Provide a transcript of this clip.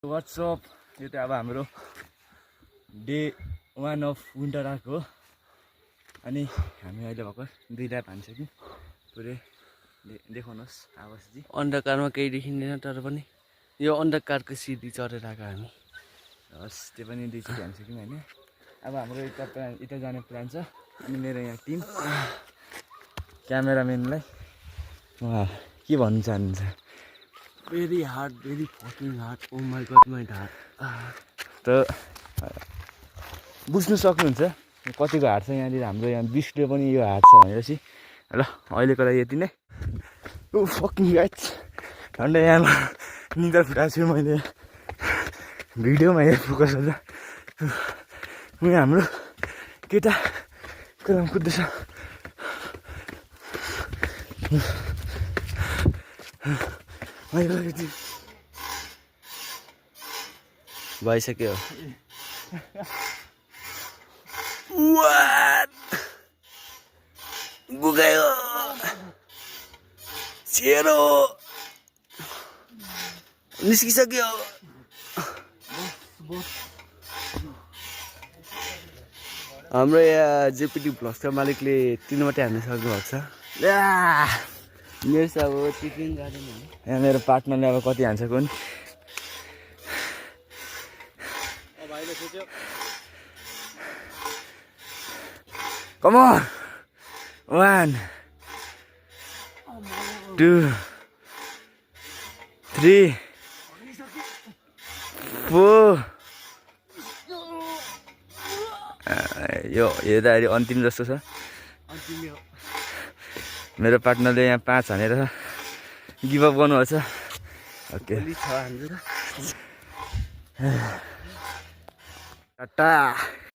WhatsApp यो त अब हाम्रो डे 1 अफ विन्टर आर्क हो अनि हामी अहिले भर्खर 2 ल्याप हानिसक्यौँ पुरै देखाउनुहोस् आवासजी अन्धकारमा केही देखिँदैन तर पनि यो अन्धकारको सिडी चढेर आएको हामी हस् त्यो पनि 2 चोटि हानिसक्यौँ होइन अब हाम्रो यता जाने प्लान छ अनि मेरो यहाँ टिम क्यामेराम्यानलाई के भन्नु चाहनुहुन्छ very hard very fucking hard oh my god my hard त बुझ्नु सक्नुहुन्छ कतिको हार्ड छ यहाँनिर हाम्रो यहाँ 20 ले पनि यो हार्ड छ भनेपछि ल अहिलेको लागि यति नै ओ फकिङ गाइस ठन्डा यहाँ निदा फुटाएको छु मैले भिडियोमा हेर फोकस गर्दा यहाँ हाम्रो केटा क्रम कुद्दैछ भइसक्यो गुगायो चेरो निस्किसक्यो हाम्रो यहाँ जेपिटी भ्लग्सका मालिकले तिन मात्रै हान्न सक्नुभएको छ मेरो चाहिँ अब टिफिन गार्डन हो यहाँ मेरो पार्टनरले अब कति हान्छ कुन Come on! 1 2 3 4 यो त अहिले अन्तिम जस्तो छ मेरो पार्टनरले यहाँ 5 हानेर गिभ अप गर्नुपर्छ ओके टाटा